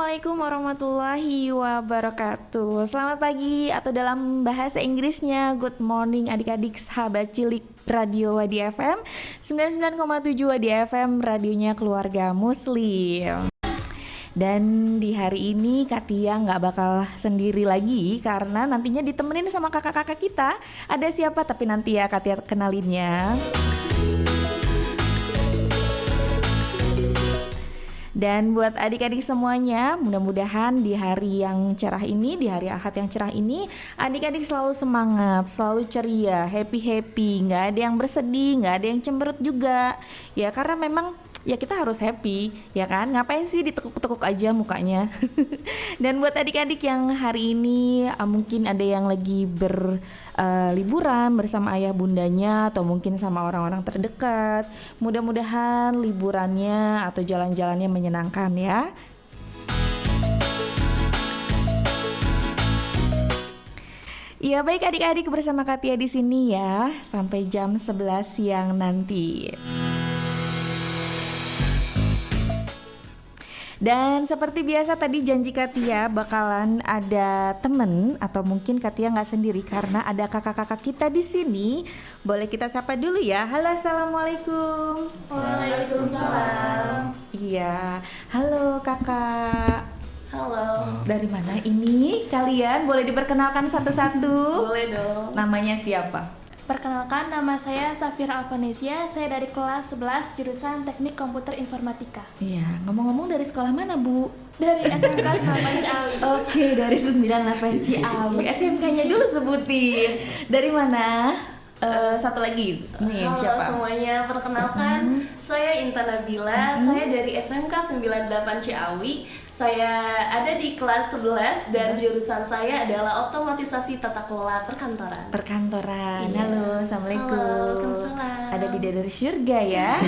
Assalamualaikum warahmatullahi wabarakatuh. Selamat pagi atau dalam bahasa Inggrisnya good morning adik-adik sahabat cilik Radio Wadi FM 99,7 Wadi FM, radionya keluarga muslim. Dan di hari ini Katia nggak bakal sendiri lagi karena nantinya ditemenin sama kakak-kakak kita. Ada siapa tapi nanti ya Katia kenalinnya. Dan buat adik-adik semuanya, mudah-mudahan di hari yang cerah ini, di hari Ahad yang cerah ini, adik-adik selalu semangat, selalu ceria, happy-happy, nggak ada yang bersedih, nggak ada yang cemberut juga. Ya karena memang ya kita harus happy, ya kan? Ngapain sih ditekuk-tekuk aja mukanya? Dan buat adik-adik yang hari ini mungkin ada yang lagi liburan bersama ayah bundanya atau mungkin sama orang-orang terdekat, mudah-mudahan liburannya atau jalan-jalannya menyenangkan ya. Iya baik adik-adik, bersama Katia di sini ya sampai jam 11 siang nanti. Dan seperti biasa tadi janji Katia bakalan ada temen atau mungkin Katia nggak sendiri karena ada kakak-kakak kita di sini. Boleh kita sapa dulu ya. Halo, assalamualaikum. Waalaikumsalam. Iya, halo kakak. Halo. Dari mana ini kalian? Boleh diperkenalkan satu-satu? Boleh dong. Namanya siapa? Perkenalkan, nama saya Safira Alvanesia, saya dari kelas 11 jurusan Teknik Komputer Informatika. Iya, ngomong-ngomong dari sekolah mana Bu? Dari SMK 98 Ciawi. Oke, dari 98 Ciawi. SMK-nya dulu sebutin. Dari mana? Satu lagi nih, Halo siapa? semuanya, perkenalkan saya Intan Nabila, saya dari SMK 98 Ciawi. Saya ada di kelas 11 dan jurusan saya adalah otomatisasi tata kelola perkantoran. Perkantoran. Iya. Halo, assalamualaikum. Halo, waalaikumsalam. Ada bidadari surga ya.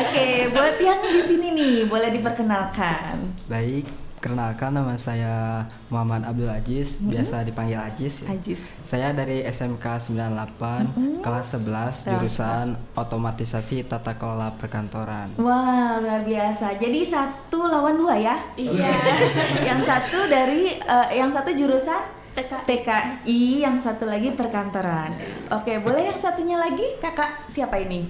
Oke, buat yang di sini nih, boleh diperkenalkan. Baik, kenalkan nama saya Muhammad Abdul Aziz, biasa dipanggil Aziz. Ajis. Saya dari SMK 98, kelas 11, jurusan Otomatisasi Tata Kelola Perkantoran. Wah, luar biasa. Jadi 1 lawan 2 ya? Iya. yang satu jurusan TK. TKI, yang satu lagi perkantoran. Oke, boleh yang satunya lagi? Kakak siapa ini?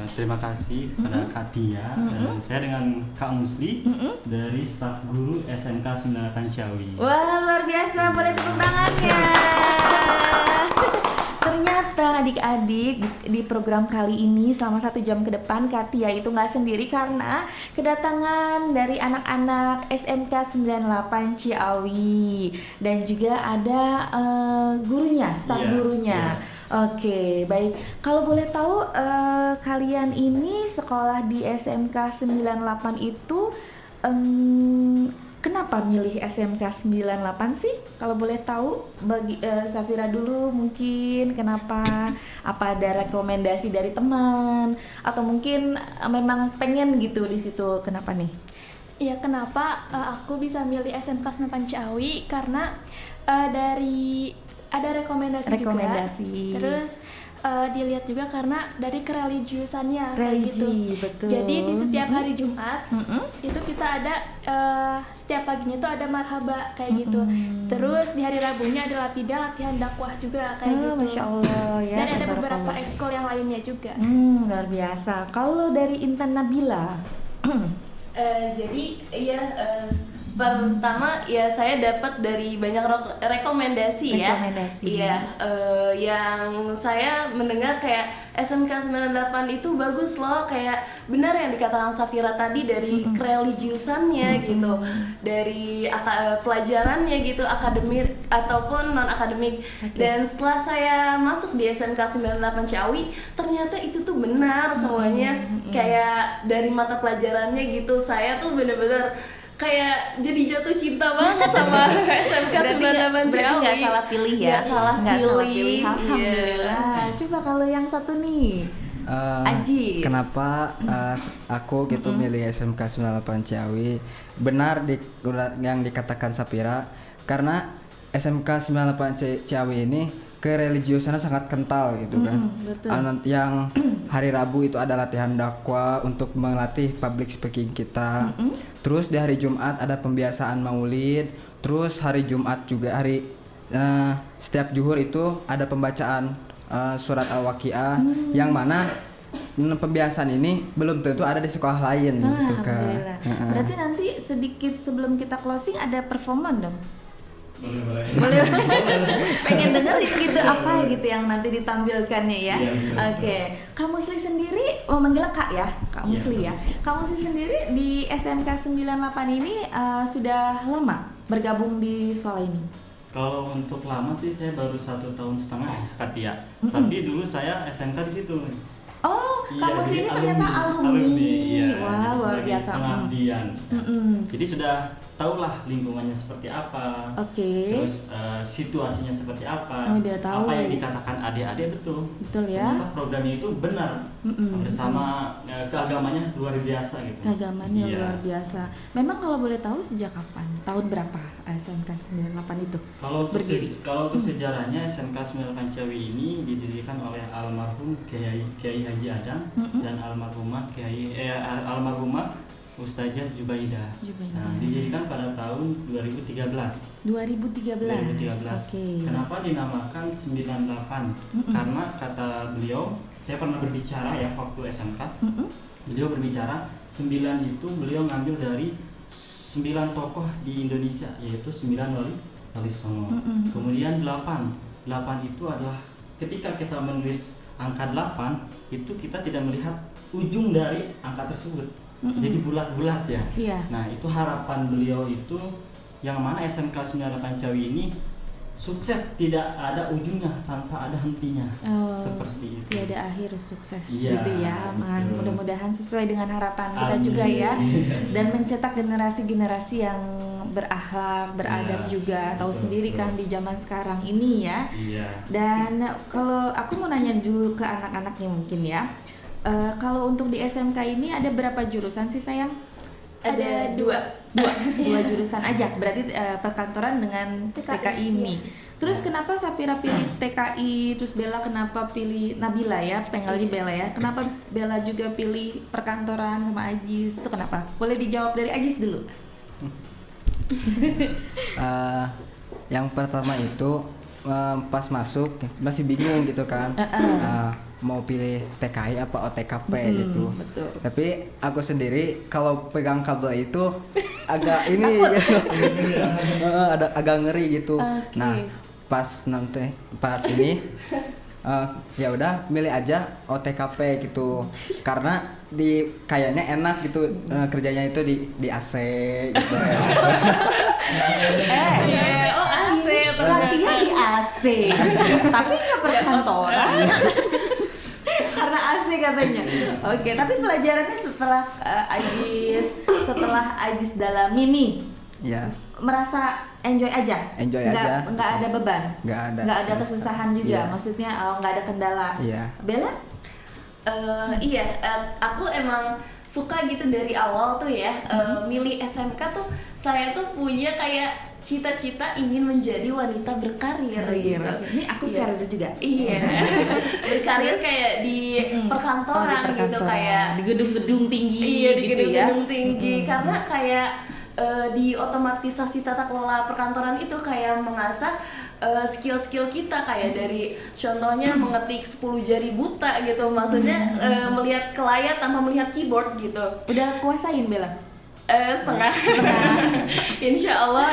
Terima kasih kepada Kak Tia. Dan saya dengan Kak Musli dari staf guru SMK 98 Ciawi. Wah, luar biasa. Boleh tepuk tangannya. Ternyata adik-adik di program kali ini selama 1 jam ke depan Katia itu nggak sendiri karena kedatangan dari anak-anak SMK 98 Ciawi dan juga ada gurunya, staf Iya, gurunya. Oke, baik. Kalau boleh tahu kalian ini sekolah di SMK 98 itu kenapa milih SMK 98 sih? Kalau boleh tahu bagi Safira dulu mungkin kenapa? Apa ada rekomendasi dari teman atau mungkin memang pengen gitu di situ? Kenapa nih? Iya, kenapa aku bisa milih SMK 98 Ciawi? Karena dari ada rekomendasi juga. Terus dilihat juga karena dari kereligiusannya kayak gitu. Betul. Jadi di setiap hari Jumat itu kita ada setiap paginya itu ada marhaba kayak gitu. Terus di hari Rabunya ada latihan dakwah juga kayak gitu. Masya Allah ya. Dan ada beberapa Tabarakallah. ekskul yang lainnya juga. Luar biasa. Kalau dari Intan Nabila, Jadi ya pertama ya saya dapat dari banyak rekomendasi ya. Iya, yang saya mendengar kayak SMK 98 itu bagus loh, kayak benar yang dikatakan Safira tadi dari kereligiusannya gitu, dari pelajarannya gitu, akademik ataupun non akademik. Dan setelah saya masuk di SMK 98 Ciawi, ternyata itu tuh benar semuanya, kayak dari mata pelajarannya gitu, saya tuh bener-bener kayak jadi jatuh cinta banget sama SMK 98 Ciawi. Berarti nggak salah pilih ya? Nggak salah Nggak pilih. salah pilih. Alhamdulillah. Coba kalau yang satu nih, Ajis. Kenapa aku gitu milih SMK 98 Ciawi? Benar yang dikatakan Safira, karena SMK 98 Ciawi ini kereligiusannya sangat kental gitu kan. Betul. Yang hari Rabu itu ada latihan dakwah untuk melatih public speaking kita. Terus di hari Jumat ada pembiasaan Maulid. Terus hari Jumat juga setiap zuhur itu ada pembacaan surat Al-Waqiah yang mana pembiasaan ini belum tentu ada di sekolah lain gitu Kak. Alhamdulillah. Berarti nanti sedikit sebelum kita closing ada performan dong. Boleh. Pengen dengerin gitu apa gitu yang nanti ditampilkannya ya. Oke. Kak Musli sendiri manggil Kak ya, Kak Musli ya. Kak Musli sendiri di SMK 98 ini sudah lama bergabung di sekolah ini. Kalau untuk lama sih saya baru 1,5 tahun Kak Tia. Tapi dulu saya SMK di situ. Oh, Iya, Kak Musli ini jadi ternyata alumni. Iya, Wah, jadi luar sebagai biasa. Pengabdian. Jadi sudah tahulah lingkungannya seperti apa. Oke. Terus situasinya seperti apa. Oh, udah tahu. Apa yang dikatakan adik-adik betul. Betul ya. Ternyata programnya itu benar. Bersama keagamannya luar biasa gitu. Keagamannya Iya. luar biasa. Memang kalau boleh tahu sejak kapan? Tahun berapa SMK 98 itu? Kalau untuk sejarahnya SMK 98 Ciawi ini didirikan oleh almarhum Kiai Haji Adang dan almarhumah almarhumah Ustazah Jubaidah. Nah, didirikan pada tahun 2013. 2013. Oke. Kenapa dinamakan 98? Karena kata beliau, saya pernah berbicara ya waktu SMK. Beliau berbicara 9 itu beliau ngambil dari 9 tokoh di Indonesia, yaitu 9 wali songo. Kemudian 8 itu adalah ketika kita menulis angka 8 itu kita tidak melihat ujung dari angka tersebut. Jadi bulat-bulat ya. Iya. Nah, itu harapan beliau itu yang mana SMK 98 Ciawi ini sukses tidak ada ujungnya tanpa ada hentinya. Seperti itu. Tiada akhir sukses Iya, gitu ya. betul. Mudah-mudahan sesuai dengan harapan kita Amin. juga ya. Dan mencetak generasi-generasi yang berakhlak, beradab Iya, juga. Tahu betul, sendiri betul. kan di zaman sekarang ini ya. Iya. Dan kalau aku mau nanya dulu ke anak-anaknya mungkin ya. Kalau untuk di SMK ini ada berapa jurusan sih sayang? Ada dua. Dua jurusan aja. Berarti perkantoran dengan TKI ini. Terus kenapa Safira pilih TKI, terus Bella kenapa pilih Nabila ya, pengennya Bella ya. Kenapa Bella juga pilih perkantoran sama Ajis? Itu kenapa? Boleh dijawab dari Ajis dulu. Yang pertama itu pas masuk masih bingung gitu kan. Mau pilih TKI apa OTKP gitu. Betul. Tapi aku sendiri kalau pegang kabel itu agak ini gitu. Agak ngeri gitu. Okay. Nah, pas ini ya udah milih aja OTKP gitu. Karena kayaknya enak gitu kerjanya itu di AC gitu. Oh, AC Katia di AC. Tapi nggak perkantoran. Karena AC katanya. Oke, tapi pelajarannya setelah Ajis dalami nih, Ya, merasa enjoy aja. Nggak ada beban. nggak ada kesusahan juga. Iya. Maksudnya nggak ada kendala. Iya. Bella? Aku emang suka gitu dari awal tuh ya. Milih SMK tuh saya tuh punya kayak cita-cita ingin menjadi wanita berkarir. Gitu. Ini aku karir juga. Iya. Berkarir kayak di perkantoran gitu, kayak di gedung-gedung tinggi. iya di gitu gedung-gedung ya. tinggi karena kayak di otomatisasi tata kelola perkantoran itu kayak mengasah skill-skill kita kayak dari contohnya mengetik 10 jari buta gitu, maksudnya melihat ke layar tanpa melihat keyboard gitu. Udah kuasain Bella? Setengah. Insya Allah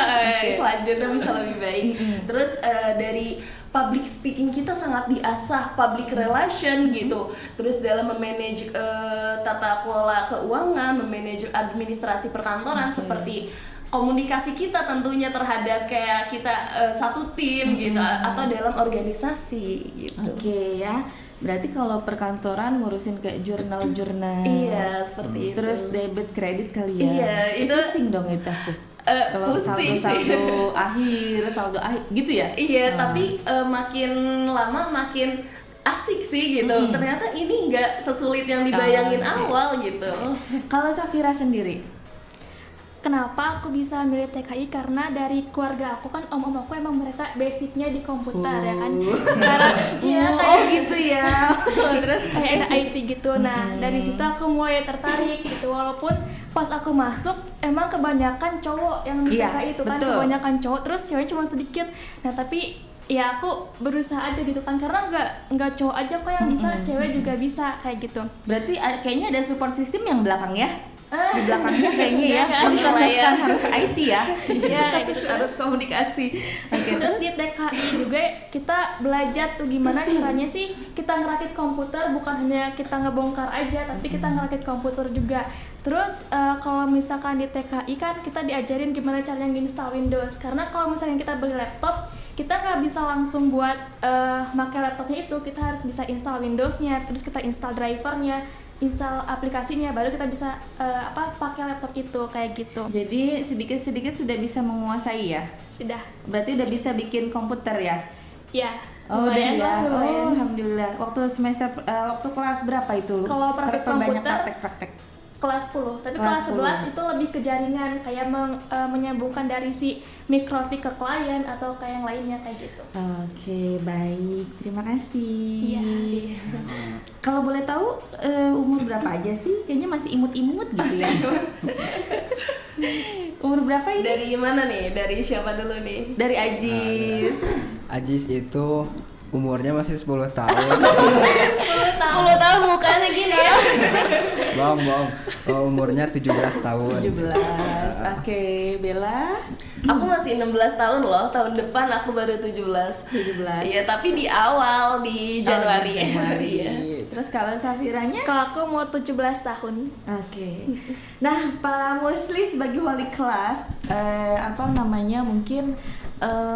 selanjutnya bisa lebih baik. Terus dari public speaking kita sangat diasah, public relation gitu. Terus dalam memanage tata kelola keuangan, memanage administrasi perkantoran seperti komunikasi kita tentunya terhadap kayak kita satu tim gitu atau dalam organisasi gitu. Oke ya. Berarti kalau perkantoran ngurusin kayak jurnal-jurnal. Iya, seperti itu. Terus debit kredit kali ya. Iya, itu pusing dong itu aku. Kalau pusing saldo akhir gitu ya. Iya, tapi makin lama makin asik sih gitu. Ternyata ini nggak sesulit yang dibayangin awal gitu. Kalau Safira sendiri? Kenapa aku bisa milih TKI? Karena dari keluarga aku kan om aku emang mereka basicnya di komputer ya kan. Karena Iya kayak gitu ya. terus kayak kayak ada IT gitu. Nah dari situ aku mulai tertarik gitu, walaupun pas aku masuk emang kebanyakan cowok yang di TKI itu kan, kebanyakan cowok, terus cewek cuma sedikit. Nah tapi ya aku berusaha aja gitu kan, karena nggak cowok aja kok yang bisa, cewek juga bisa kayak gitu. Berarti kayaknya ada support system yang belakang ya? Di belakangnya kayaknya ya, bukan harus IT ya, harus komunikasi. Terus di TKI juga kita belajar tuh gimana caranya sih kita ngerakit komputer, bukan hanya kita ngebongkar aja, tapi kita ngerakit komputer juga. Terus kalau misalkan di TKI kan kita diajarin gimana caranya nginstal Windows, karena kalau misalnya kita beli laptop, kita nggak bisa langsung buat pakai laptopnya itu, kita harus bisa install Windows-nya, terus kita install drivernya, install aplikasinya, baru kita bisa pakai laptop itu kayak gitu. Jadi sedikit-sedikit sudah bisa menguasai ya? Sudah. Berarti udah bisa bikin komputer ya? Ya. Oh lumayan ya. lah, lumayan. Oh alhamdulillah. Waktu semester waktu kelas berapa itu? Kalau praktek komputer praktek. Kelas 10, tapi Kelas kelas 11 10. itu lebih ke jaringan, kayak menyambungkan dari si mikrotik ke klien atau kayak yang lainnya kayak gitu. Oke, baik. Terima kasih. Iya. Kalau boleh tahu umur berapa aja sih? Kayaknya masih imut-imut gitu ya. Umur berapa ini? Dari mana nih? Dari siapa dulu nih? Dari Ajis. Ajis itu umurnya masih 10 tahun. 10 tahun mukanya gini ya. Bang, umurnya 17 tahun. 17. Oke, Bella. Aku masih 16 tahun loh, tahun depan aku baru 17. 17. Iya, tapi di awal di Januari. Iya. Terus kalau Safiranya? Kalau aku mau 17 tahun. Oke. Nah, Pak Musli sebagai wali kelas, mungkin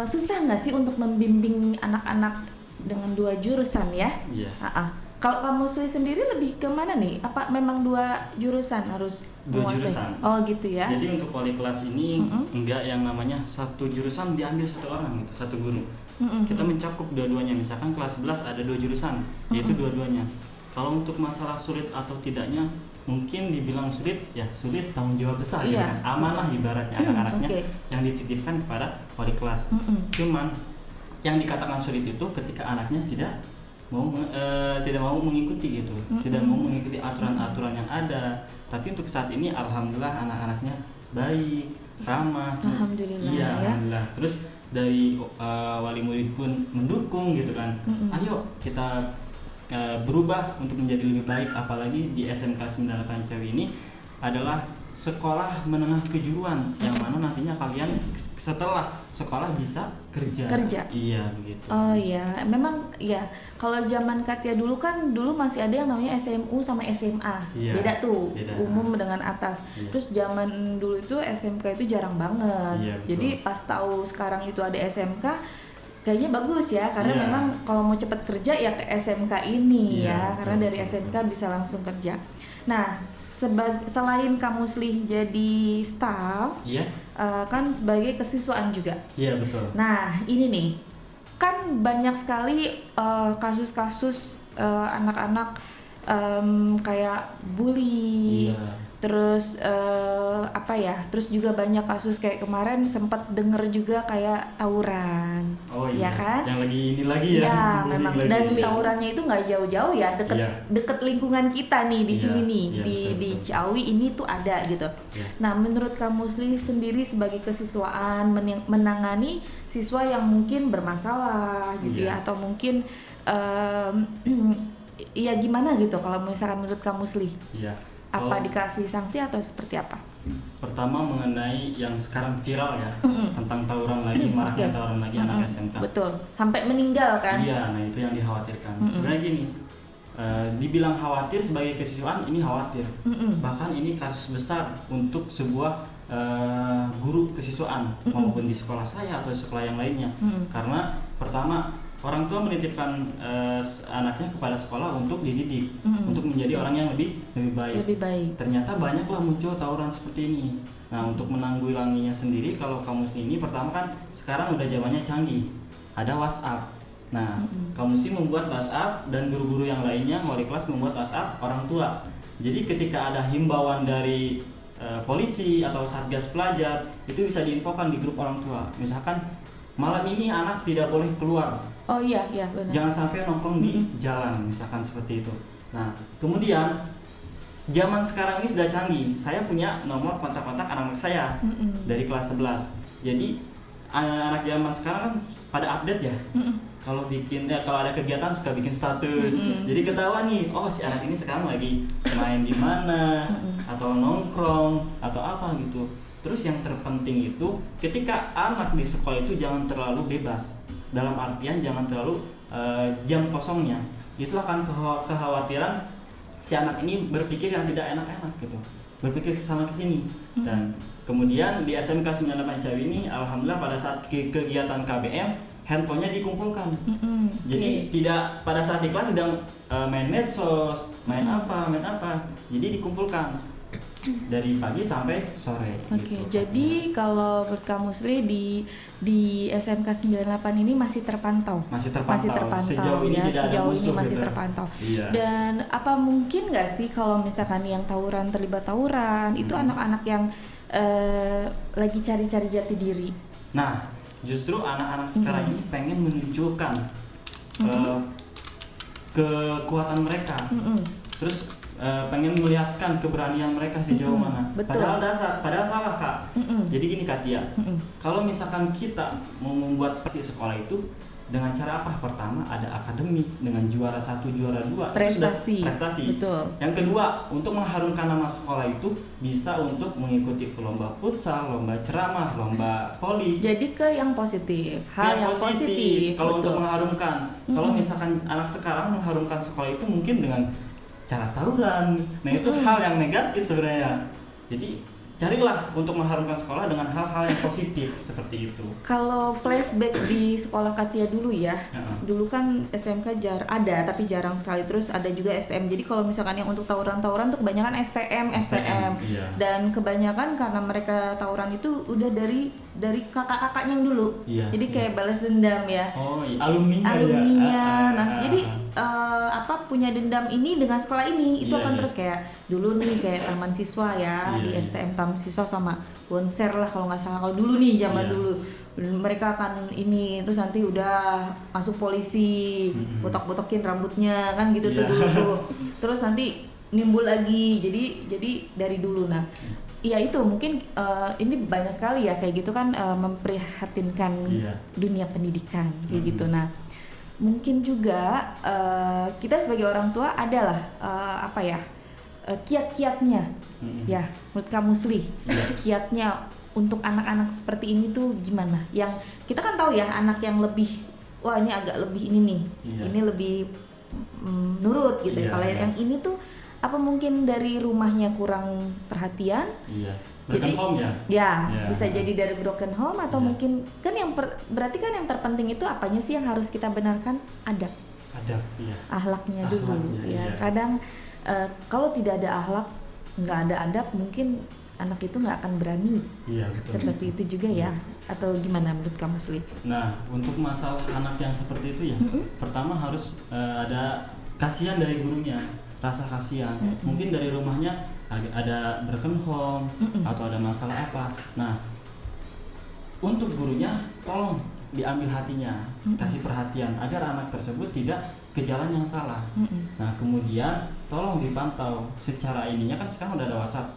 susah nggak sih untuk membimbing anak-anak dengan 2 jurusan ya? Iya. Kalau Pak Musli sendiri lebih ke mana nih? Apa memang 2 jurusan harus 2 menguasai? jurusan. Oh gitu ya. Jadi untuk wali kelas ini enggak yang namanya satu jurusan diambil satu orang gitu, satu guru. Kita mencakup dua-duanya. Misalkan kelas 11 ada 2 jurusan, yaitu dua-duanya. Kalau untuk masalah sulit atau tidaknya, mungkin dibilang sulit, ya sulit, tanggung jawab besar gitu kan. Amanah ibaratnya anak-anaknya yang dititipkan kepada wali kelas. Cuman yang dikatakan sulit itu ketika anaknya tidak mau mengikuti gitu, tidak mau mengikuti aturan-aturan yang ada. Tapi untuk saat ini alhamdulillah anak-anaknya baik, ramah. Alhamdulillah. Iya, alhamdulillah. Terus dari wali murid pun mendukung gitu kan. Ayo kita berubah untuk menjadi lebih baik, apalagi di SMK 98 Ciawi ini adalah sekolah menengah kejuruan yang mana nantinya kalian setelah sekolah bisa kerja. Iya begitu. Oh iya, memang ya. Kalau zaman Katia dulu masih ada yang namanya SMU sama SMA. Iya, beda tuh, beda. umum dengan atas. Iya. Terus zaman dulu itu SMK itu jarang banget. Iya, betul. Jadi pas tahu sekarang itu ada SMK, kayaknya bagus ya, karena Iya. memang kalau mau cepat kerja ya ke SMK ini Iya, ya, betul, karena dari betul, SMK bisa langsung kerja. Nah, selain kamu Muslih jadi staff, Iya. kan sebagai kesiswaan juga. Iya betul. Nah, ini nih, kan banyak sekali kasus-kasus anak-anak kayak bully, Iya. terus terus juga banyak kasus kayak kemarin sempat denger juga kayak tawuran, Oh iya. ya kan? Yang lagi ini lagi ya. Ya, bullying memang lagi. dan tawurannya itu nggak jauh-jauh ya, Iya. deket lingkungan kita nih di Iya, sini nih, iya, di betul. Ciawi ini tuh ada gitu. Iya. Nah, menurut kamu Musli sendiri sebagai kesiswaan menangani siswa yang mungkin bermasalah gitu Iya. ya, atau mungkin ya gimana gitu kalau misalkan menurut kamu Musli? Iya. Apa Kalau dikasih sanksi atau seperti apa? pertama mengenai yang sekarang viral ya, tentang tawuran lagi, maraknya tawuran lagi anak SMK. Betul, sampai meninggal kan? Iya, nah itu yang dikhawatirkan. Sebenarnya gini, dibilang khawatir sebagai kesiswaan ini khawatir. Bahkan ini kasus besar untuk sebuah guru kesiswaan maupun di sekolah saya atau sekolah yang lainnya. Karena pertama orang tua menitipkan anaknya kepada sekolah untuk dididik, untuk menjadi orang yang lebih baik. Lebih baik. Ternyata banyaklah muncul tawuran seperti ini. Nah, untuk menanggulanginya sendiri, kalau kamu ini pertama kan sekarang udah zamannya canggih, ada WhatsApp. Nah, kamu sih membuat WhatsApp dan guru-guru yang lainnya wali kelas membuat WhatsApp orang tua. Jadi ketika ada himbauan dari polisi atau satgas pelajar, itu bisa diinfokan di grup orang tua. Misalkan malam ini anak tidak boleh keluar. Oh iya benar. Jangan sampai nongkrong di jalan, misalkan seperti itu. Nah, kemudian zaman sekarang ini sudah canggih. Saya punya nomor kontak-kontak anak-anak saya dari kelas 11. Jadi anak-anak zaman sekarang kan pada update ya. Kalau kalau ada kegiatan suka bikin status. Jadi ketahuan nih, oh si anak ini sekarang lagi main di mana atau nongkrong atau apa gitu. Terus yang terpenting itu ketika anak di sekolah itu jangan terlalu bebas. Dalam artian jangan terlalu jam kosongnya. Itu akan kekhawatiran si anak ini berpikir yang tidak enak-enak gitu. Berpikir kesana kesini. Dan kemudian di SMK 98 Ciawi ini alhamdulillah pada saat kegiatan KBM handphonenya dikumpulkan. Jadi tidak pada saat di kelas sedang main medsos, main apa. Jadi dikumpulkan dari pagi sampai sore. Oke, gitu. jadi kalau menurut Kak Musli di SMK 98 ini masih terpantau. Masih terpantau. Sejauh ini ya, tidak ada sejauh musuh ini masih gitu. terpantau. Iya. Dan apa mungkin nggak sih kalau misalkan yang terlibat tawuran itu anak-anak yang lagi cari-cari jati diri? Nah, justru anak-anak sekarang ini pengen menunjukkan kekuatan mereka. Terus pengen melihatkan keberanian mereka sejauh mana. Betul. Padahal salah Kak. Jadi gini Kak Tia, kalau misalkan kita mau membuat sekolah itu dengan cara apa? Pertama ada akademik dengan juara 1, juara 2 Prestasi. itu sudah prestasi. Betul. Yang kedua, untuk mengharumkan nama sekolah itu bisa untuk mengikuti lomba futsal, lomba ceramah, lomba voli. Jadi ke yang positif, hal yang positif. Kalau betul. untuk mengharumkan, kalau misalkan anak sekarang mengharumkan sekolah itu mungkin dengan cara tawuran. Nah, itu hal yang negatif sebenarnya. Jadi carilah untuk mengharumkan sekolah dengan hal-hal yang positif seperti itu. Kalau flashback di sekolah Katia dulu ya, dulu kan SMK ada tapi jarang sekali. Terus ada juga STM. Jadi kalau misalkan yang untuk tawuran-tawuran tuh kebanyakan STM. Iya. Dan kebanyakan karena mereka tawuran itu udah dari kakak-kakaknya yang dulu. Iya, Jadi kayak balas dendam ya. Oh, iya. Alumninya Alumninya. ya. Nah, jadi punya dendam ini dengan sekolah ini itu Iya, akan iya. terus kayak dulu nih kayak taman siswa ya Iya, di iya. STM taman siswa sama konser lah kalau nggak salah. Kalau dulu nih zaman Iya. dulu mereka akan ini terus nanti udah masuk polisi, botak-botakin rambutnya kan gitu tuh Iya. dulu. Terus nanti nimbul lagi. Jadi dari dulu. Nah, iya itu mungkin ini banyak sekali ya kayak gitu kan memprihatinkan Iya. dunia pendidikan kayak gitu. Nah, mungkin juga kita sebagai orang tua adalah kiat-kiatnya ya menurut Kak Musli. Kiatnya untuk anak-anak seperti ini tuh gimana? Yang kita kan tahu ya anak yang lebih wah ini agak lebih ini nih. Iya. Ini lebih nurut gitu. Iya, Kalau iya. yang ini tuh apa mungkin dari rumahnya kurang perhatian? Iya. Broken home ya? Ya, Ya. bisa jadi dari broken home atau Ya. mungkin kan berarti kan yang terpenting itu apanya sih yang harus kita benarkan? Adab, Ada, iya. ahlaknya dulu Akhlaknya, ya. iya. Kadang kalau tidak ada ahlak, nggak ada adab, mungkin anak itu nggak akan berani. Iya, betul. Seperti itu juga ya. Atau gimana menurut kamu, Sli? Nah, untuk masalah anak yang seperti itu ya, pertama harus ada kasihan dari gurunya, rasa kasihan. Mungkin dari rumahnya ada broken home atau ada masalah apa. Nah, untuk gurunya tolong diambil hatinya, kasih perhatian agar anak tersebut tidak ke jalan yang salah. Nah, kemudian tolong dipantau secara ininya kan sekarang udah ada WhatsApp.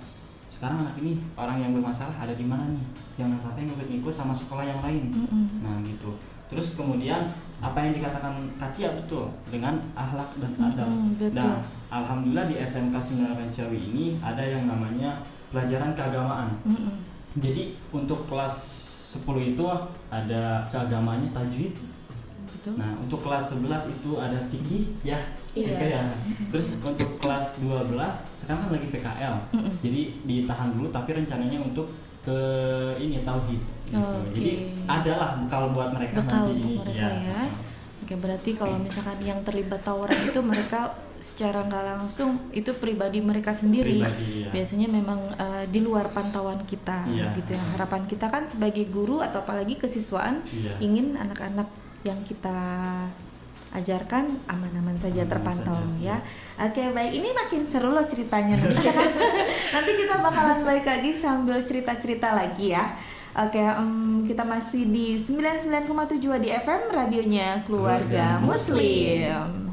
Sekarang anak ini orang yang bermasalah ada di mana nih? Jangan sampai ngikut-ngikut sama sekolah yang lain. Nah, gitu. Terus kemudian apa yang dikatakan Katia betul dengan akhlak dan adab. betul. Dan alhamdulillah di SMK 98 Ciawi ini ada yang namanya pelajaran keagamaan. Jadi untuk kelas 10 itu ada keagamaannya tajwid. Betul. Nah, untuk kelas 11 itu ada fikih ya. Iya. FK ya. Terus untuk kelas 12 sekarang kan lagi PKL. Jadi ditahan dulu tapi rencananya untuk ke ini tauhid gitu. Oke. Jadi adalah bekal buat mereka Bekal nanti untuk ini mereka ya. Oke, berarti kalau misalkan yang terlibat tawuran itu mereka secara nggak langsung itu pribadi mereka sendiri. Pribadi, ya. Biasanya memang di luar pantauan kita Iya. gitu ya. Harapan kita kan sebagai guru atau apalagi kesiswaan Iya. ingin anak-anak yang kita ajarkan aman-aman saja Aman terpantau saja, ya. Oke, baik, ini makin seru loh ceritanya nanti. Nanti kita bakalan balik lagi sambil cerita-cerita lagi ya. Oke, kita masih di 99,7 di FM radionya Keluarga Muslim.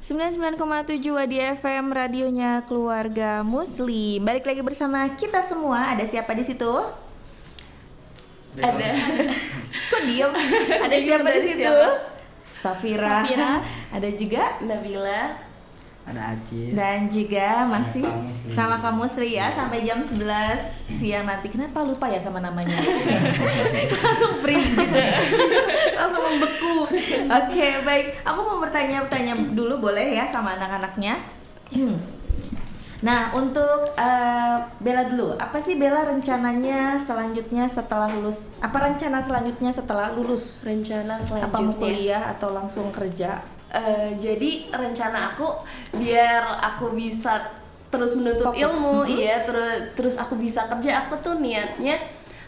99,7 Wadi FM, radionya keluarga muslim. Balik lagi bersama kita semua. Ada siapa di situ? Ada. Kok diam? Ada siapa di situ? Safira. Ada juga Nabila. Ada Ajis. dan juga masih Kak Musli. sama kamu Sri ya sampai jam 11 siang nanti. Kenapa lupa ya sama namanya? Langsung freeze gitu. Langsung membeku. Oke, baik. Aku mau bertanya dulu boleh ya sama anak-anaknya. Nah, untuk Bella dulu. Apa sih Bella rencananya selanjutnya setelah lulus? Apa rencana selanjutnya setelah lulus? Rencana Apa mau selanjutnya. kuliah atau langsung kerja? Jadi rencana aku biar aku bisa terus menuntut Fokus. ilmu, iya terus aku bisa kerja. Aku tuh niatnya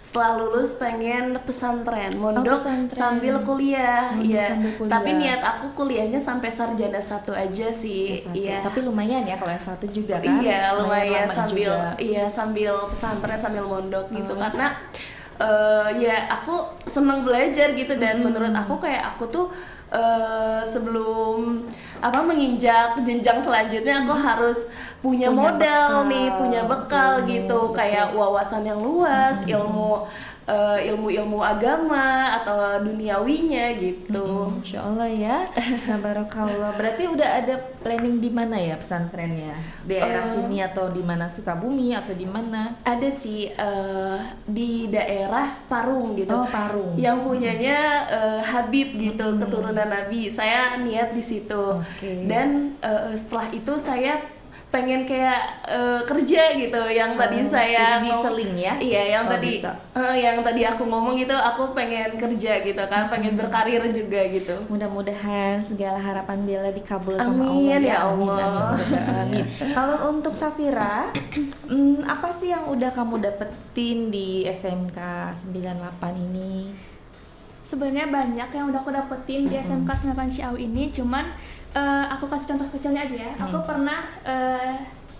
setelah lulus pengen pesantren, mondok pesantren. sambil kuliah, Mondok iya. sambil kuliah. Tapi niat aku kuliahnya sampai sarjana 1 aja sih, S1. iya. Tapi lumayan ya kalau S1 juga kan? Iya, lumayan lama sambil juga. sambil pesantren sambil mondok gitu karena ya aku senang belajar gitu dan menurut aku kayak aku tuh sebelum menginjak jenjang selanjutnya aku harus punya Punya modal bekal. nih, punya bekal Ilmu, gitu, kayak wawasan yang luas, ilmu agama atau duniawinya gitu. Insya Allah ya. Nah, barakallah. Berarti udah ada planning di mana ya pesantrennya? Daerah sini atau di mana, Sukabumi atau di mana? Ada sih di daerah Parung gitu. Oh, Parung. Yang punyanya Habib gitu, keturunan Nabi. Saya niat di situ. Oke. Dan setelah itu saya pengen kayak kerja gitu. Yang tadi saya jadi diseling ya? Iya, yang Oh, tadi bisa. yang tadi aku ngomong itu aku pengen kerja gitu kan, pengen berkarir juga gitu. Mudah-mudahan segala harapan Bella dikabul sama Amin, Allah ya Amin, Allah. amin. Kalau untuk Safira, apa sih yang udah kamu dapetin di SMK 98 ini? Sebenarnya banyak yang udah aku dapetin di SMK 98 Ciawi ini, cuman aku kasih contoh kecilnya aja ya. Aku pernah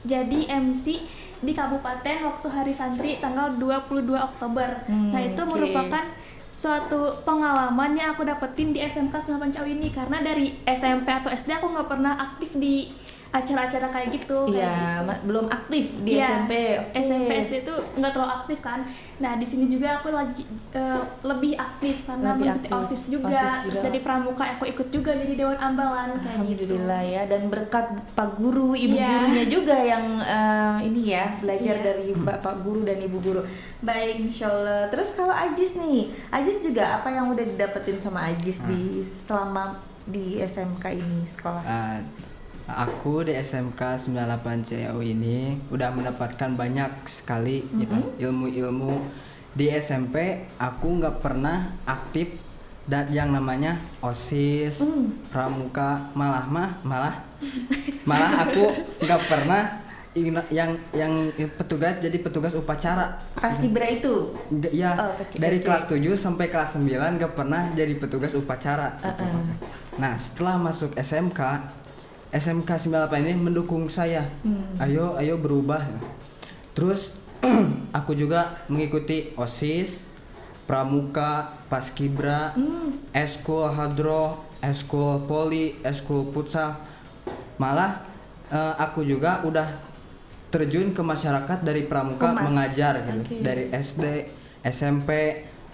jadi MC di kabupaten waktu Hari Santri tanggal 22 Oktober. Nah, itu oke. merupakan suatu pengalaman yang aku dapetin di SMK 98 Ciawi ini, karena dari SMP atau SD aku nggak pernah aktif di acara-acara kayak gitu. Iya, belum aktif di Iya, SMP. Oke. SMP SD itu nggak terlalu aktif kan. Nah, di sini juga aku lagi lebih aktif karena Lebih mengikuti aktif. OSIS juga. OSIS juga. Terus dari pramuka aku ikut juga jadi dewan ambalan kayak gitu. Alhamdulillah ya, dan berkat Pak Guru, Ibu Iya. gurunya juga yang ini ya, belajar Iya. dari Bapak Guru dan Ibu Guru. Baik, Insya Allah. Terus kalau Ajis nih, Ajis juga apa yang udah didapetin sama Ajis di selama di SMK ini sekolah? Aku di SMK 98 CAU ini udah mendapatkan banyak sekali gitu, ilmu-ilmu. Di SMP aku nggak pernah aktif dan yang namanya OSIS, pramuka, malah aku nggak pernah yang petugas jadi petugas upacara. Paskibra itu? Ya, Oh, oke, dari oke. kelas 7 sampai kelas 9 gak pernah jadi petugas upacara gitu. Nah, setelah masuk SMK 98 ini mendukung saya. Ayo berubah. Terus aku juga mengikuti OSIS, pramuka, paskibra, eskul hadroh, eskul poli, eskul futsal. Malah aku juga udah terjun ke masyarakat dari pramuka, Humas. mengajar gitu. Oke. Dari SD, SMP,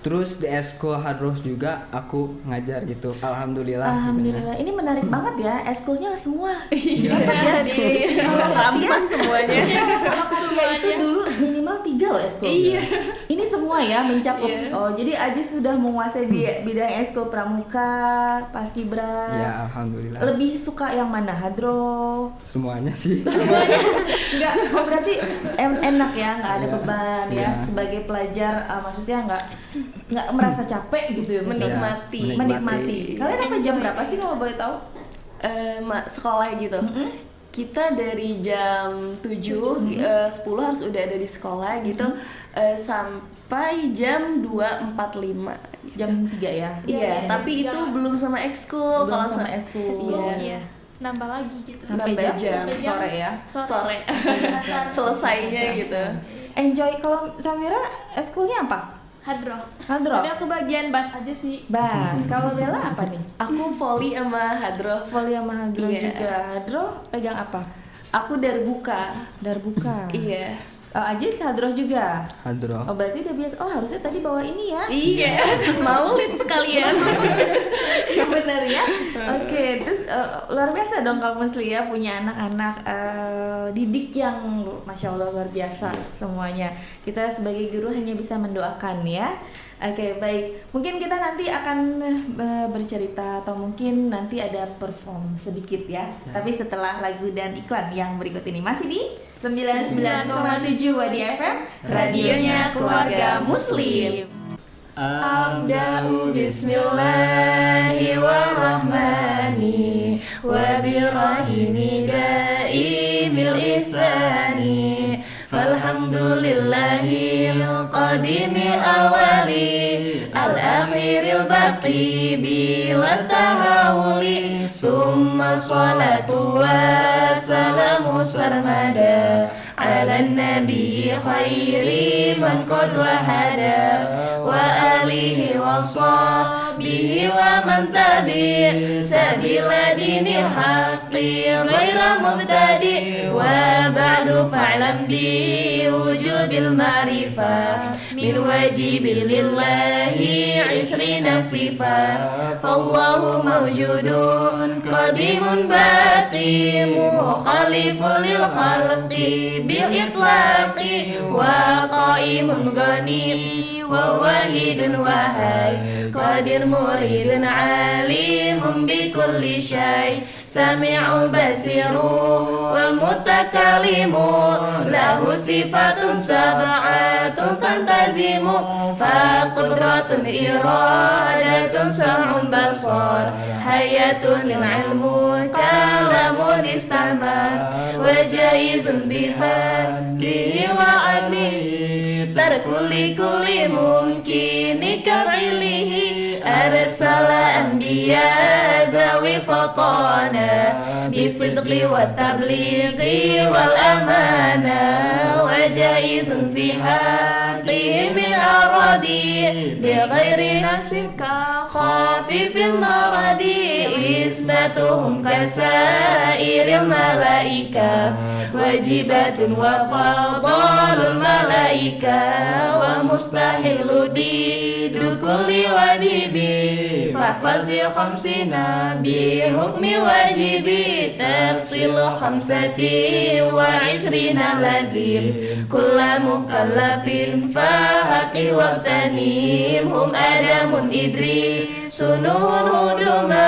terus di eskul hadroh juga aku ngajar gitu. Alhamdulillah. Alhamdulillah. Ini menarik banget ya, eskulnya semua. Iya, di rampas semuanya. Kalau Katia itu dulu minimal 3 loh eskul. Iya. Ini semua ya mencakup. Iya. Oh, jadi Ajis sudah menguasai bidang eskul pramuka, paskibra. Ya, alhamdulillah. Lebih suka yang mana? Hadro? Semuanya sih. Enggak, oh berarti enak ya, nggak ada Iya. beban ya. Iya. Sebagai Sebagai pelajar, maksudnya nggak merasa capek gitu ya, misalnya. Menikmati. Menikmati. Kalian apa jam berapa sih kalau boleh tahu? Sekolah gitu. Kita dari jam 7, 10 harus udah ada di sekolah gitu, sampai jam 2.45. Jam 3 ya? Iya, tapi itu belum sama ekskul. Belum Kalau sama ekskul. Iya. Nambah lagi gitu. Sampai Nambah jam jam. sore ya? Sore selesainya gitu. Enjoy. Kalau Samira eskulnya apa? Hadroh. Hadroh. Tapi aku bagian bass aja sih. Bass. Kalau Bella apa nih? Aku voli sama hadroh. Voli sama hadroh Iya. juga. Hadroh pegang apa? Aku darbuka. Darbuka. Iya. Ajis hadroh juga. Hadroh. Oh berarti udah biasa. Oh harusnya tadi bawa ini ya. Iya. Maulid sekalian. Yang benar ya. Oke, terus luar biasa dong Kak Musli ya punya anak-anak didik yang masya Allah luar biasa semuanya. Kita sebagai guru hanya bisa mendoakan ya. Oke, baik. Mungkin kita nanti akan bercerita atau mungkin nanti ada perform sedikit ya. Tapi setelah lagu dan iklan yang berikut ini masih di 99,7 Wadi FM, radionya keluarga Muslim. Abda'u bismillahi wa rahmani wa birahimi daimil ihsani falhamdulillahil qadimi awali al-akhiril baqi bila tahawuli summa salatu wa salamu sarmada ala nabi khairi man qad wahada wa alihi wa sahbihi wa man tabi' sabila dinil haqqi ghaira mubtadi wa ba'du fa'lam bi wujubil ma'rifah min wajibi lillahi 'isrina sifah fallahu mawjudun qadimun baqi mukhalifun lil khalqi bil itlaqi wa qaimun ghanim wa wahidun wahai qadir muridun alimun bi kulli syai sami'u basiru wal mutakallimu lahu sifatun sab'atun tantazimu fa qudratun iradatun sam'un basar hayatun lil ilmu kalamun istamar wa jaizun bifadlihi wa adlihi tarkulli kulli mumkini kafilihi arsala anbiya zawi fatana bisidqi wa tablighi wal amana wa jaizun fi haqqihim bil aradi bi ghairi nafsin ka khafifil maradi isbatuhum kasairil malaika wajibatun wa fadalul malaika wa mustahilu didu kulli wajibi fahfaz di khamsina bi hukmi wajibi tafsilu khamsati wa isrina lazim kulla mukallafin fahaqi waqtanim hum adamun idris sunuhun huduma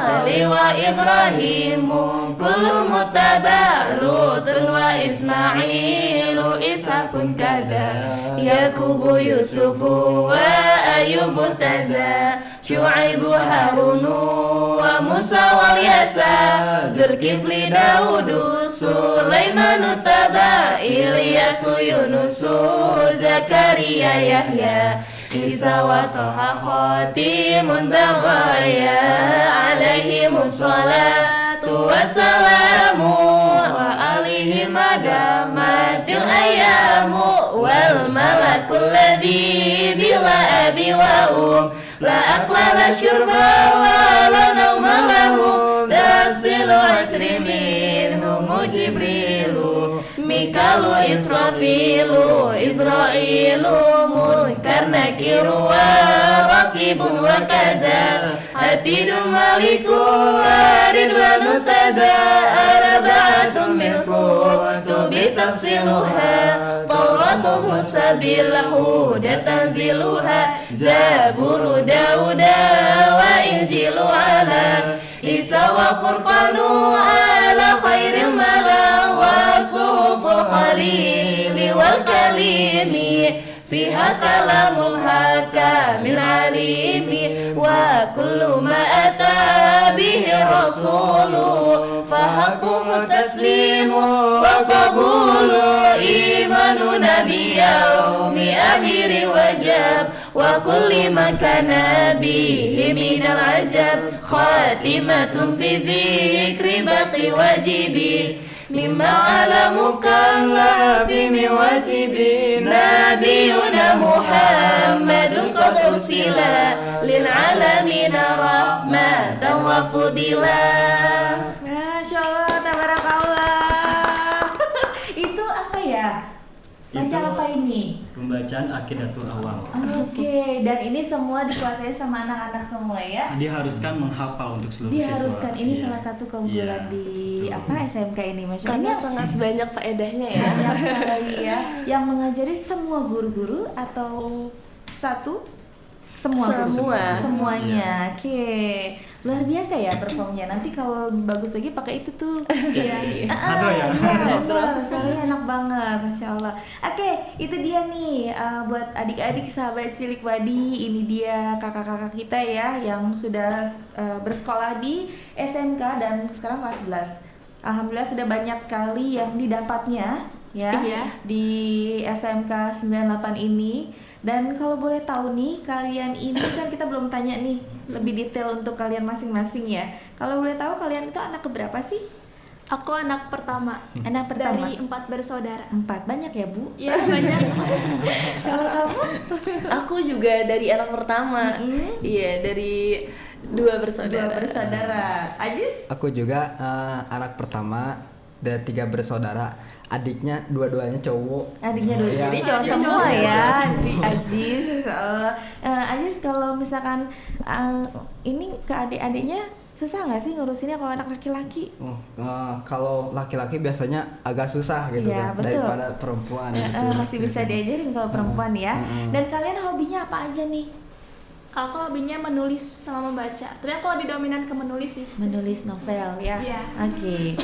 sali wa ibrahimu kullu muttaba lutun wa ismailu ishakun kada yakubu yusufu wa ayubu taza syuaibu harunu wa musa wal yasa zulkifli daudu sulaimanu taba ilyasu yunusu zakaria yahya Isa wa Taha khatimun bagaya alaihimus salatu wassalamu wa alihim madamatil ayamu wal malakul ladhi bila abi wa la akla la syurba wa la nauma lahu tafsilu asri minhum jibrilu mikalu israfilu israilu munkar nakiru wa raqibun wa kaza atidun maliku wa ridwanu taza arba'atun milku tubi tafsiluha tauratuhu sabil huda tanziluha zaburu dauda wa injilu ala Isa wa furqanu ala khairil mala wa suful khalili wal kalimi fiha kalamul hakamil alimi wa kullu ma ata bihi rasulu fahaqquhu taslimu wa qabulu imanu nabiyaumi akhirin wajab wa kulli ma kana bihi minal ajab khatimatun fi dhikri baqi wajibi mimma ala mukallafi min wajibi nabiyuna Inna Muhammadun qad ursila lil alamina rahmatan wa fudila. Masya Allah, tabarakallah. Itu apa ya? Baca Itu apa ini? Pembacaan Aqidatul Awam. Oke, dan ini semua dikuasai sama anak-anak semua ya? Diharuskan menghafal untuk seluruh Diharuskan, siswa. ini Iya. salah satu keunggulan Iya, di betul. apa SMK ini, Masya Karena Allah. sangat banyak faedahnya ya. Banyak sekali ya, yang mengajari semua guru-guru atau satu? Semua guru? Semua. Semuanya. Oke, luar biasa ya performnya. Nanti kalau bagus lagi pakai itu tuh. Iya. Ada ya. Iya, betul. Soalnya enak banget, Masya Allah. Oke, itu dia nih buat adik-adik sahabat Cilik Wadi. Ini dia kakak-kakak kita ya yang sudah bersekolah di SMK dan sekarang kelas 11. Alhamdulillah sudah banyak sekali yang didapatnya ya Iya. di SMK 98 ini. Dan kalau boleh tahu nih, kalian ini kan kita belum tanya nih lebih detail untuk kalian masing-masing ya. Kalau boleh tahu kalian itu anak keberapa sih? Aku anak pertama. Anak pertama. Dari 4 bersaudara. 4, banyak ya Bu? Ya banyak. Kalau kamu? Aku juga dari anak pertama. Iya, dari 2 bersaudara. 2 bersaudara. Ajis? Aku juga anak pertama dari 3 bersaudara. Adiknya dua-duanya cowok. Adiknya 2, Iya. jadi cowok Iya, semua cowok ya. semua. Ajis, Ajis kalau misalkan ini ke adik-adiknya susah nggak sih ngurusinnya kalau anak laki-laki? Kalau laki-laki biasanya agak susah gitu Iya, kan betul. daripada perempuan gitu. Masih bisa diajarin kalau perempuan ya. Dan kalian hobinya apa aja nih? Kalau aku hobinya menulis sama membaca. Tapi aku lebih dominan ke menulis sih. Menulis novel ya. Iya. Oke.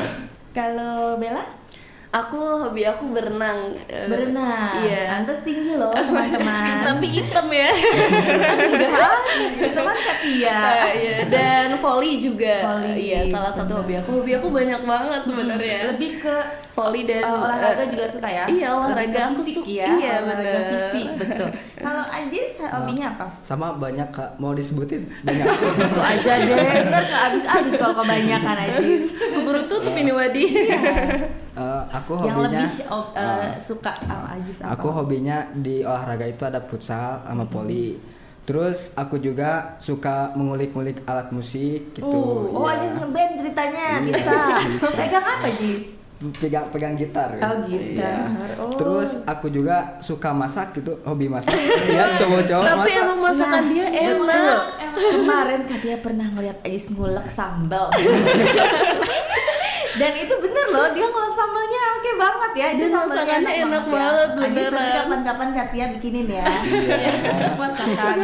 Kalau Bella? Hobi aku berenang. Berenang. Iya. Pantes tinggi loh teman-teman. Tapi hitam ya. Enggak, itu kan Katia. Iya. Dan volley juga. Volley, Iya, salah satu hobi aku. Hobi aku banyak banget sebenarnya. Lebih ke Volley dan olahraga juga suka ya? Iya, olahraga Lebih ke aku fisik suka. ya. Iya, olahraga bener. fisik, betul. Kalau Ajis hobinya apa? Sama banyak Kak, mau disebutin banyak. Itu aja deh, ntar nggak habis-habis kalau kebanyakan Ajis. keburu tutup ini Wadi. Aku Yang hobinya lebih suka sama Ajis apa? aku hobinya di olahraga itu ada futsal sama poli. Terus aku juga suka mengulik-ngulik alat musik gitu. Ajis ngeband ceritanya, Iya, bisa. bisa. Pegang apa Ajis? Pegang gitar. Oh, gitar. Oh. Terus aku juga suka masak gitu, hobi masak. Ya cowok-cowok Tapi masak. emang masakan dia Betul. enak. Kemarin Katia pernah ngeliat Ajis ngulek sambal. Dan itu bener loh, dia ngulek sambalnya oke banget ya. Itu Dan sambalnya masakannya enak ya. banget, Ajis nanti beneran. kapan-kapan Katia bikinin ya. Masakan.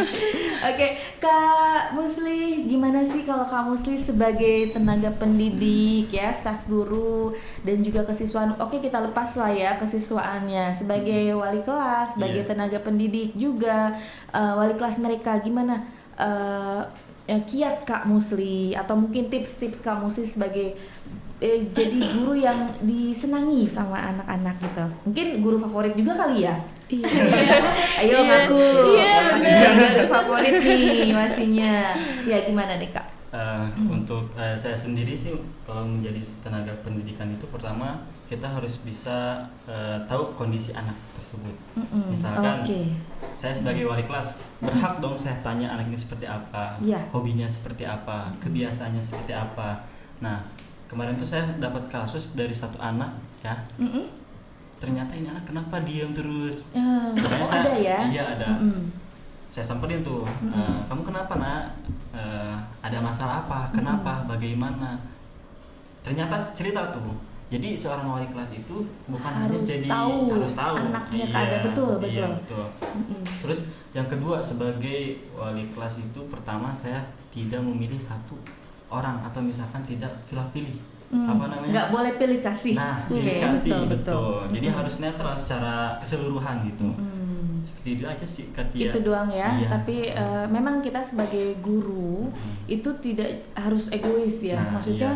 Oke, Kak Musli, gimana sih kalau Kak Musli sebagai tenaga pendidik ya, staf guru dan juga kesiswaan. Oke, kita lepas lah ya kesiswaannya sebagai wali kelas, sebagai Iya. tenaga pendidik juga wali kelas mereka gimana kiat Kak Musli atau mungkin tips-tips Kak Musli sebagai jadi guru yang disenangi sama anak-anak gitu. Mungkin guru favorit juga kali ya. Iya. Ayo Iya. ngaku. Iya, Pasti bener. jadi guru favorit nih pastinya. Ya gimana nih Kak? Untuk saya sendiri sih kalau menjadi tenaga pendidikan itu pertama kita harus bisa tahu kondisi anak tersebut. Misalkan Oke. saya sebagai wali kelas berhak dong saya tanya anak ini seperti apa, Iya. hobinya seperti apa, kebiasaannya seperti apa. Nah kemarin tuh saya dapat kasus dari satu anak ya. Ternyata ini anak kenapa diam terus? Makanya Ada ya? Iya ada. Saya samperin tuh, kamu kenapa nak? Ada masalah apa? Kenapa? Bagaimana? Ternyata cerita tuh. Jadi seorang wali kelas itu bukan hanya Harus jadi tahu harus tahu anaknya keadaan. Betul, Iya, betul. betul. Terus yang kedua sebagai wali kelas itu pertama saya tidak memilih satu orang atau misalkan tidak pilih-pilih. Apa namanya? Nggak boleh pilih kasih. Nah, Oke, pilih kasih betul. Jadi harus netral secara keseluruhan gitu. Seperti itu aja sih Katia. Itu doang ya. Iya. Tapi memang kita sebagai guru itu tidak harus egois ya. Nah, Maksudnya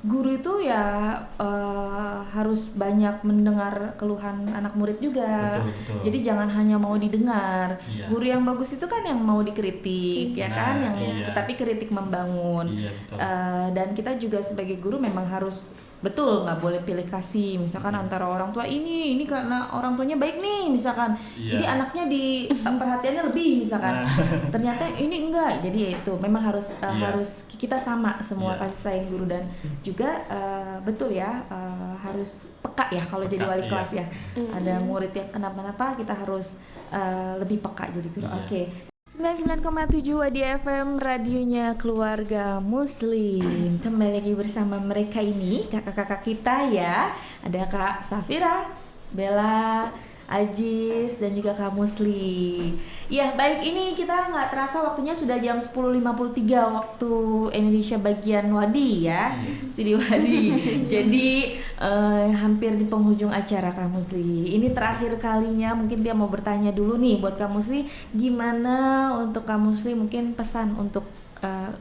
guru itu ya harus banyak mendengar keluhan anak murid juga. Betul, betul. Jadi jangan hanya mau didengar. Iya. Guru yang bagus itu kan yang mau dikritik ya Nah, kan, yang iya. tapi kritik membangun. Iya, betul. Dan kita juga sebagai guru memang harus betul nggak boleh pilih kasih misalkan antara orang tua ini karena orang tuanya baik nih misalkan jadi anaknya di perhatiannya lebih misalkan ternyata ini enggak, jadi ya itu memang harus kita sama semua kasih sayang guru dan juga betul ya harus peka ya kalau jadi wali kelas ya. Ada murid yang kenapa-napa kita harus lebih peka jadi guru. Oke. 99,7 Wadi FM, radionya keluarga muslim. Kembali lagi bersama mereka ini, kakak-kakak kita ya. Ada Kak Safira, Bella, Ajis, dan juga Kak Musli. Ya baik, ini kita nggak terasa waktunya sudah jam 10.53 waktu Indonesia bagian Wadi ya, studio Wadi. Jadi hampir di penghujung acara Kak Musli. Ini terakhir kalinya, mungkin dia mau bertanya dulu nih buat Kak Musli, gimana untuk Kak Musli mungkin pesan untuk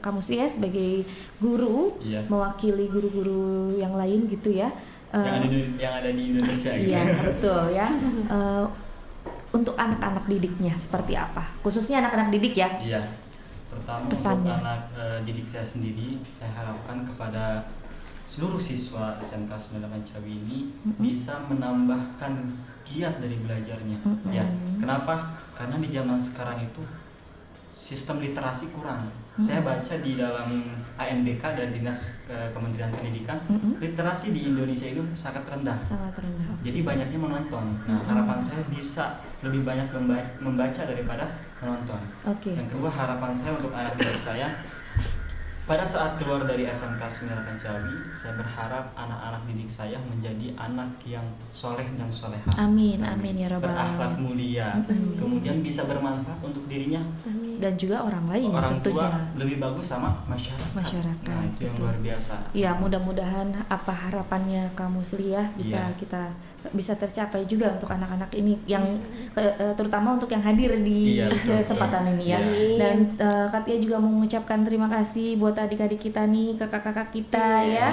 Kak Musli ya sebagai guru, mewakili guru-guru yang lain gitu ya. Yang ada di Indonesia gitu. Iya betul ya. Untuk anak-anak didiknya seperti apa? Khususnya anak-anak didik ya. Iya. Pertama pesannya. Untuk anak didik saya sendiri, saya harapkan kepada seluruh siswa SMK 98 Ciawi ini bisa menambahkan giat dari belajarnya. Ya. Kenapa? Karena di zaman sekarang itu sistem literasi kurang. Saya baca di dalam ANBK dan Dinas Kementerian Pendidikan, literasi di Indonesia itu sangat rendah. Sangat rendah. Jadi banyaknya menonton. Nah, harapan saya bisa lebih banyak membaca daripada menonton. Yang kedua, harapan saya untuk anak didik saya, pada saat keluar dari SMK 98 Ciawi, saya berharap anak-anak didik saya menjadi anak yang soleh dan soleha. Amin, amin ya Rabbal alamin. Berakhlak mulia, kemudian bisa bermanfaat untuk dirinya dan juga orang lain. Orang tentunya. tua lebih bagus sama masyarakat. Nah, itu yang luar biasa. Iya, mudah-mudahan apa harapannya Kak Musli ya bisa tercapai juga untuk anak-anak ini yang terutama untuk yang hadir di kesempatan ini ya. Dan Katia juga mengucapkan terima kasih buat adik-adik kita nih, kakak-kakak kita ya.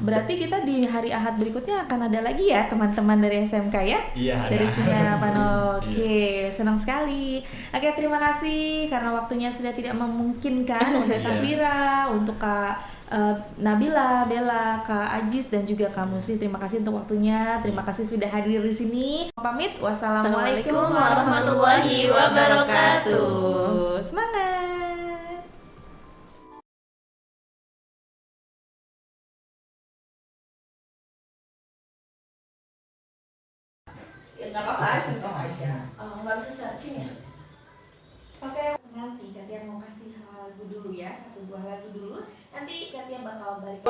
Berarti kita di hari Ahad berikutnya akan ada lagi ya teman-teman dari SMK ya. Dari 98. Oke, senang sekali. Oke, terima kasih karena waktunya sudah tidak memungkinkan untuk Safira, untuk Kak Nabila, Bella, Kak Ajis dan juga Kak Musli. Terima kasih untuk waktunya. Terima kasih sudah hadir di sini. Pamit. Wassalamualaikum warahmatullahi wabarakatuh. Semangat. Ya nggak apa-apa, singkong aja. Nggak bisa searching ya? Pakai nanti Katia mau kasih lagu dulu ya, 1 buah lagu dulu. Nanti Katia bakal balik.